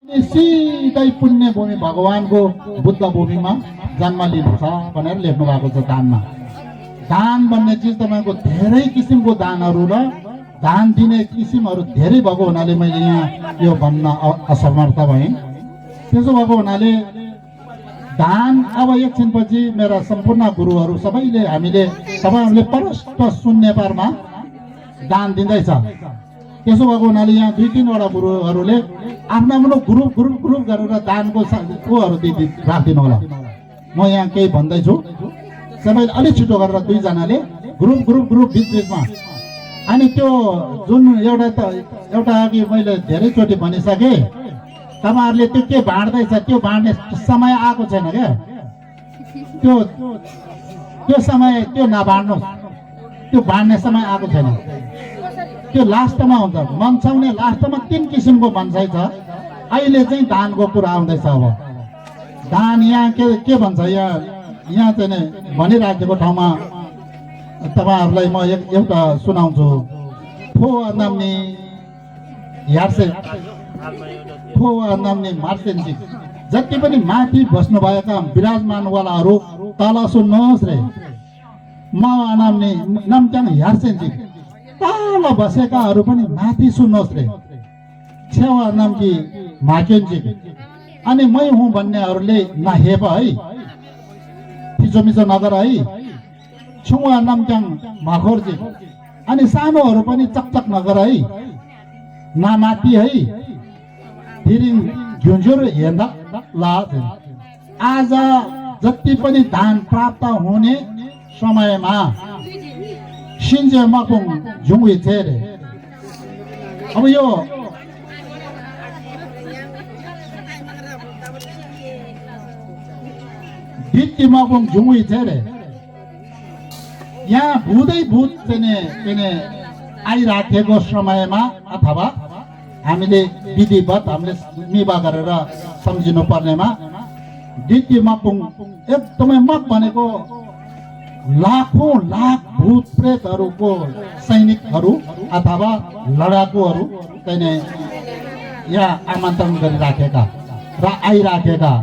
सिधै पुण्य भूमि भगवानको बुद्ध भूमिमा जन्म लिनु छ भनेर लेख्नु भएको छ दानमा। दान भन्ने चिज तपाईँको धेरै किसिमको दानहरू र दान दिने किसिमहरू धेरै भएको हुनाले मैले यहाँ यो भन्न असमर्थ भएँ। त्यसो भएको हुनाले दान अब एकछिनपछि मेरा सम्पूर्ण गुरुहरू सबैले हामीले तपाईँहरूले परस्पर शून्य पारमा दान दिँदैछ। त्यसो भएको हुनाले यहाँ 2-3 वटा गुरुहरूले आफ्नो आफ्नो ग्रुप गरेर दानको कोहरू राखिदिनु होला। म यहाँ केही भन्दैछु, सबैले अलिक छिटो गरेर 2जनाले ग्रुप बिचमा। अनि त्यो जुन एउटा अघि मैले धेरैचोटि भनिसकेँ, तपाईँहरूले त्यो के बाँड्दैछ त्यो बाँड्ने समय आएको छैन क्या। त्यो समय त्यो नबाँड्नुहोस्, त्यो बाँड्ने समय आएको छैन। त्यो लास्टमा हुन्छ। मन्साउने लास्टमा 3 किसिमको मन्साइ छ। अहिले चाहिँ दानको कुरा आउँदैछ। अब दान यहाँ के भन्छ, यहाँ चाहिँ भनिराखेको ठाउँमा तपाईँहरूलाई म एउटा सुनाउँछु। फोवा नाम्ने मार्सेन्जी जति पनि माथि बस्नुभएका विराजमानवालाहरू तल सुन्नुहोस् रे। म नाम्ने नम्च्याङ ह्यार्सेन्जी तल बसेकाहरू पनि माथि सुन्नुहोस् रे। छेवा नाम्की माकेन्जी अनि मै हुँ भन्नेहरूले नहेप है, थिचोमिचो नगर है। छुवा नाम्च्याङ माखोर्जी अनि सानोहरू पनि चकचक नगर है, नमाथि है। फिरिङ झुन्झुर हेर्दा ल। आज जति पनि दान प्राप्त हुने समयमा सिन्जे मकुङ झुङ्गी छेरे। अब यो भित्ती मकुङ झुङ्गी छेरे यहाँ भूत चाहिँ आइराखेको समयमा अथवा हामीले विधिवत हामीले निभा गरेर सम्झिनु पर्नेमा भित्ती मकुङ एकदमै मक भनेको लाखौं लाख भूत प्रेतहरूको सैनिकहरू अथवा लडाकुहरू चाहिँ यहाँ आमन्त्रण गरिराखेका र आइराखेका।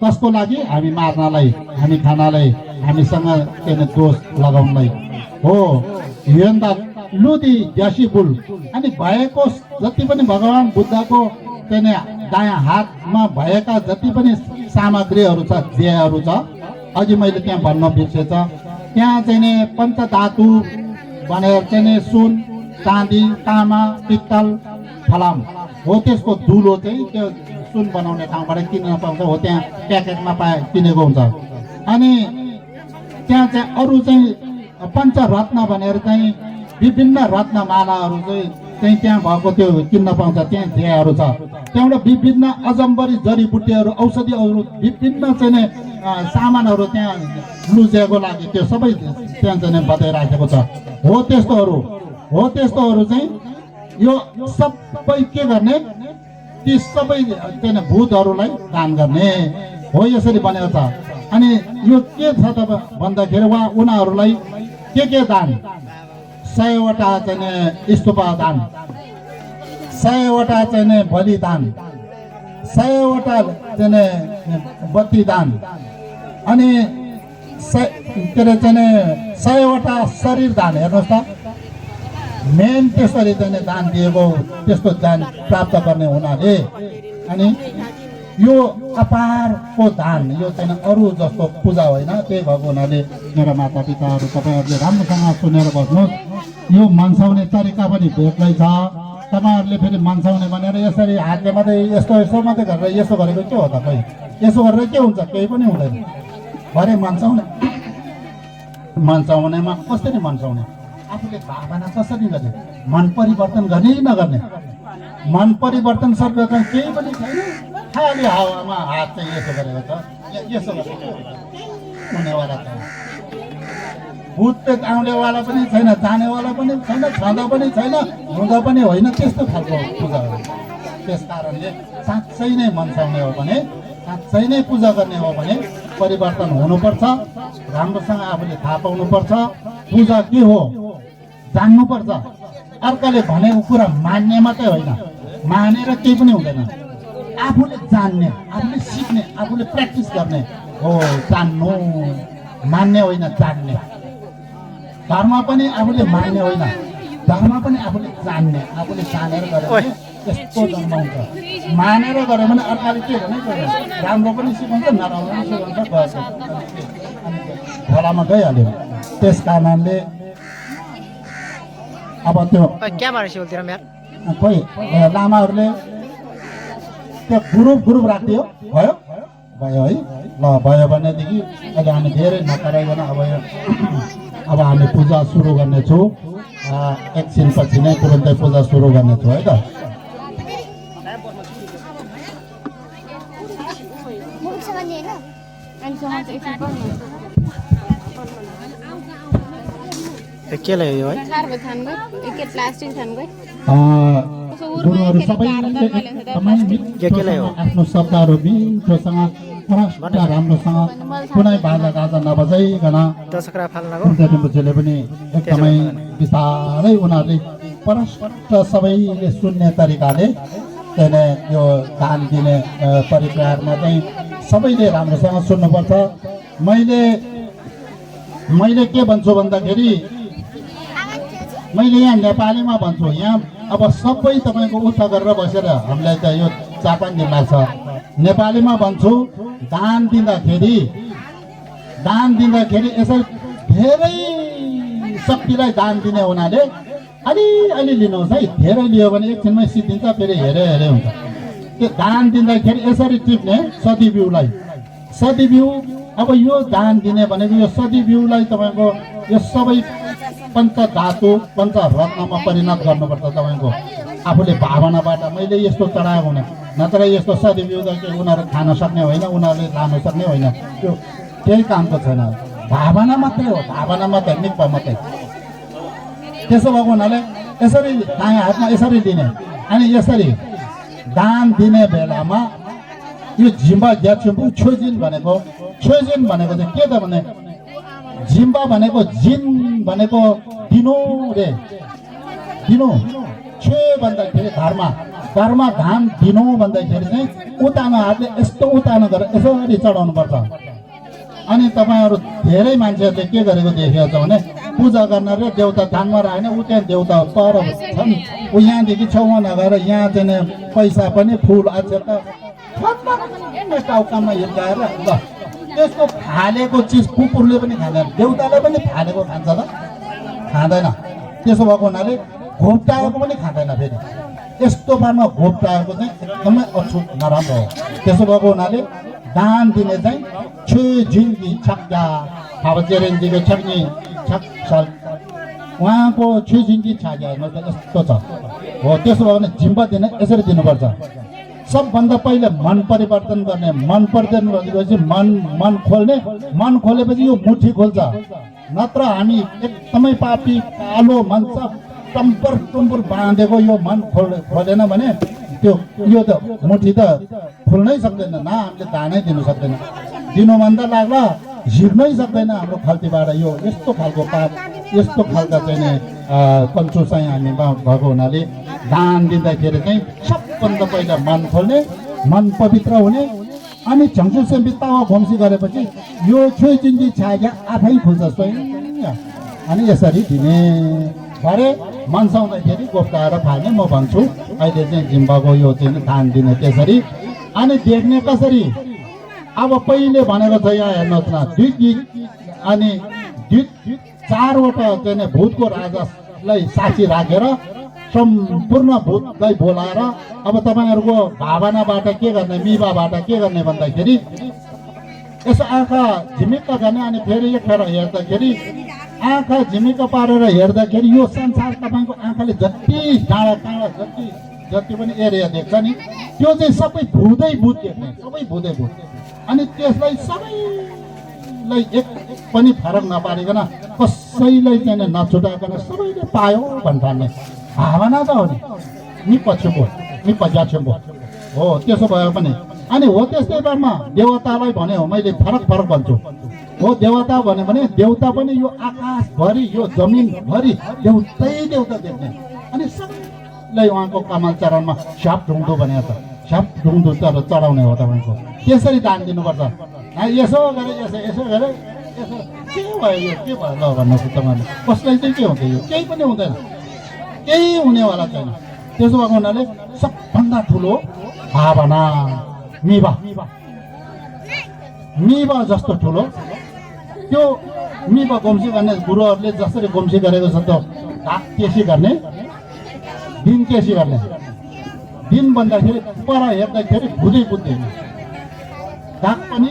कसको लागि? हामी मार्नलाई, हामी खानलाई, हामीसँग चाहिँ दोष लगाउनलाई हो। हेर्दा लुदी ज्यासीबुल अनि भएको जति पनि भगवान बुद्धको चाहिँ दायाँ हातमा भएका जति पनि सामग्रीहरू छ, ध्येयहरू छ, अघि मैले त्यहाँ भन्न बिर्सेछ। त्यहाँ चाहिँ पञ्चधातु भनेर चाहिँ सुन, चाँदी, तामा, पित्तल, फलाम हो। त्यसको धुलो चाहिँ त्यो सुन बनाउने ठाउँबाट किन्न पाउँछ हो, त्यहाँ प्याकेटमा किनेको हुन्छ। अनि त्यहाँ चाहिँ अरू चाहिँ पञ्चरत्न भनेर चाहिँ विभिन्न रत्नमालाहरू चाहिँ त्यहाँ भएको त्यो किन्न पाउँछ। त्यहाँ ध्येयहरू छ। त्यहाँबाट विभिन्न अजम्बरी जडीबुटीहरू, औषधिहरू, विभिन्न चाहिँ सामानहरू त्यहाँ लुजेको लागि त्यो सबै त्यहाँ चाहिँ बताइराखेको छ। हो त्यस्तोहरू चाहिँ यो सबै के गर्ने, ती सबै चाहिँ भूतहरूलाई दान गर्ने हो, यसरी बनेको छ। अनि यो के छ त भन्दाखेरि उनीहरूलाई के दान, 100वटा चाहिँ स्तूप दान, 100वटा चाहिँ बलिदान, 100वटा चाहिँ बत्ती दान, अनि के अरे चाहिँ 100वटा शरीर दान। हेर्नुहोस् त, मेन त्यसरी चाहिँ दान दिएको, त्यस्तो दान प्राप्त गर्ने हुनाले अनि यो अपारको दान, यो चाहिँ अरू जस्तो पूजा होइन। त्यही भएको हुनाले मेरा माता पिताहरू तपाईँहरूले राम्रोसँग सुनेर बस्नुहोस्। यो मन्साउने तरिका पनि बेग्लै छ। तपाईँहरूले फेरि मन्साउने भनेर यसरी हातले मात्रै यस्तो मात्रै गरेर यसो गरेको के हो त? खै यसो गरेर के हुन्छ? केही पनि हुँदैन। भरे मन्साउनेमा कसरी मन्साउने? आफूले भावना कसरी गर्ने? मन परिवर्तन गर्ने कि नगर्ने? मन परिवर्तन शब्द चाहिँ केही पनि छैन। खालि हावामा हात चाहिँ यसो गरेको छ, यसो गरेको हुनेवाला छैन। भूतप्रेत आउनेवाला पनि छैन, जानेवाला पनि छैन, छँदा पनि छैन, हुँदा पनि होइन। त्यस्तो खालको पूजा हो। त्यस कारणले साँच्चै नै मन्साउने हो भने, साँच्चै नै पूजा गर्ने हो भने परिवर्तन हुनुपर्छ। राम्रोसँग आफूले थाहा पाउनुपर्छ पूजा के हो, जान्नुपर्छ। अर्काले भनेको कुरा मान्ने मात्रै होइन, मानेर केही पनि हुँदैन। आफूले जान्ने, आफूले सिक्ने, आफूले प्र्याक्टिस गर्ने हो जान्नु, मान्ने होइन जान्ने। धर्म पनि आफूले मान्ने होइन, धर्म पनि आफूले जान्ने, आफूले जानेर गऱ्यो भने यस्तो जन्म हुन्छ। मानेर गऱ्यो भने अर्काले के भने राम्रो पनि सिकाउँछ, नराम्रो पनि सिकाउँछ, गएछ खोलामा गइहाल्यो। त्यस कारणले अब त्यो खोइ लामाहरूले त्यो ग्रुप राखिदियो, भयो भयो है। ल भयो भनेदेखि अहिले हामी धेरै नकराइकन अब हामी पूजा सुरु गर्नेछौँ। एकछिनपछि नै तुरन्तै पूजा सुरु गर्नेछौँ है त। के ल्यायो है गुरुहरू सबैले के ल्यायो आफ्नो शब्दहरू मिठोसँग राम्रोसँग कुनै बाजा गाजा नबजाइकन दशकरा फाल्नको बुझेले पनि एकदमै बिस्तारै उनीहरूले परस्पर सबैले सुन्ने तरिकाले त्यहाँ यो दान दिने परिवारमा चाहिँ सबैले राम्रोसँग सुन्नुपर्छ। मैले के भन्छु भन्दाखेरि मैले यहाँ नेपालीमा भन्छु। यहाँ अब सबै तपाईँको उता गरेर बसेर हामीलाई त यो 4-5 दिन लाग्छ। नेपालीमा भन्छु, दान दिँदाखेरि यसरी धेरै शक्तिलाई दान दिने हुनाले अलि लिनुहोस् है। धेरै लियो भने एकछिनमै सिद्धिन्छ, फेरि हेरे हुन्छ। त्यो दान दिँदाखेरि यसरी टिप्ने सदीबिउ। अब यो दान दिने भनेको यो सदीबिउलाई तपाईँको यो सबै पञ्चधातु पञ्चरत्नमा परिणत गर्नुपर्छ। तपाईँको आफूले भावनाबाट मैले यस्तो चढाएको हुने, नत्र यस्तो सदीबिउ त उनीहरू खान सक्ने होइन, उनीहरूले लान सक्ने होइन। त्यो केही कामको छैन। भावना मात्रै हो, भावना मात्रै, निप्पा मात्रै। त्यसो भएको हुनाले यसरी दायाँ हातमा यसरी दिने। अनि यसरी दान दिने बेलामा यो झिम्बा ग्याचुम्बु छोजिन भनेको चाहिँ के त भने झिम्बा भनेको जिन भनेको दिनु रे, दिनु छे भन्दाखेरि घरमा धान दिनु भन्दाखेरि चाहिँ उतानो हातले यस्तो उतानो गरेर यसरी चढाउनु पर्छ। अनि तपाईँहरू धेरै मान्छेहरूले के गरेको देखेको छ भने पूजा गर्न र देउता धानमा राखेन, ऊ त्यहाँ देउता पर छन्, ऊ यहाँदेखि छेउमा नगएर यहाँ चाहिँ पैसा पनि फुल अक्षता टाउकामा हिर्काएर ल त्यसको फालेको चिज कुकुरले पनि खाँदैन, देउताले पनि फालेको खान्छ त खाँदैन। त्यसो भएको हुनाले घोप्टाएको पनि खाँदैन। फेरि यस्तो बारमा घोप्टाएको चाहिँ एकदमै अछुत नराम्रो हो। त्यसो भएको हुनाले दान दिने चाहिँ छे झिङ्गी छक्का फाबचेरेन्जीको छक्नी छक्सल उहाँको छे झिङ्गी छाग्या हेर्नुहोस् त यस्तो छ हो। त्यसो भयो भने झिम्बा दिने यसरी दिनुपर्छ। सबभन्दा पहिले मन परिवर्तन गर्ने, मन परिवर्तन भनेपछि मन खोल्ने, मन खोलेपछि यो मुठी खोल्छ। नत्र हामी एकदमै पापी कालो मन सब टम्पर बाँधेको यो मन खोलेन भने त्यो यो त मुठी त खोल्नै सक्दैन, न हामीले दानै दिनु सक्दैन, दिनुभन्दा लाग्ला झिर्नै सक्दैन हाम्रो खल्तीबाट। यो यस्तो खालको पाप, यस्तो खालका चाहिँ कन्चु चाहिँ हामी भएको हुनाले दान दिँदाखेरि चाहिँ सबभन्दा पहिला मन खोल्ने, मन पवित्र हुने। अनि झङ्सु से बित्तावा घोम्सी गरेपछि यो छुइ चिन्जी छाग्या आफै खुल्छ स्वयं। अनि यसरी दिने भरे मनसाउँदाखेरि गोप्टाएर फाल्ने म भन्छु। अहिले चाहिँ जिम्बाको यो चाहिँ दान दिने त्यसरी। अनि देख्ने कसरी, अब पहिले भनेको छ यहाँ हेर्नुहोस् न, अनि 4वटा चाहिँ भूतको राजालाई साक्षी राखेर सम्पूर्ण भूतलाई बोलाएर अब तपाईँहरूको भावनाबाट के गर्ने, मिबाबाट के गर्ने भन्दाखेरि यसो आँखा झिमिक्क गर्ने। अनि फेरि एकखेर हेर्दाखेरि आँखा झिमिक्क पारेर हेर्दाखेरि यो संसार तपाईँको आँखाले जति डाँडा जति पनि एरिया देख्छ नि त्यो चाहिँ सबै भूतै भूत देख्ने, सबै भूतै भूत। अनि त्यसलाई सबैलाई एक पनि फरक नपारिकन कसैलाई चाहिँ नछुटाइकन सबैले पायो भन्ने भावना त हो नि, निप्पा ज्याछ्याम्बो हो। त्यसो भयो पनि अनि हो त्यस्तै बारमा देवतालाई भने हो, मैले फरक भन्छु हो। देवता भन्यो भने देउता पनि यो आकाशभरि यो जमिनभरि देउता देख्ने। अनि सबैलाई उहाँको कमल चरणमा स्याप ढुङ्डो भनेको छ, छ्याप ढुङढुङ चढाउने हो तपाईँको त्यसरी दान दिनुपर्छ यसो गरे यसो गरे यसो के भयो यो के भयो ल भन्नुहोस् तपाईँले कसलाई चाहिँ के हुन्छ यो केही पनि हुँदैन केही हुनेवाला छैन त्यसो भएको हुनाले सबभन्दा ठुलो भावना मिवा जस्तो ठुलो त्यो मिवा गोम्सी गर्ने गुरुहरूले जसरी गोम्सी गरेको छ त्यो ढाक केसी गर्ने दिन केसी गर्ने दिन भन्दाखेरि पर हेर्दाखेरि भुदै बुझ्दैन ढाक पनि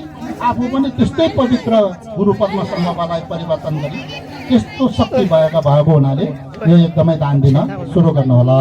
आफू पनि त्यस्तै पवित्र गुरुपद्म सङ्गमलाई परिवर्तन गरी त्यस्तो शक्ति भएको हुनाले यो एकदमै दान दिन सुरु गर्नुहोला।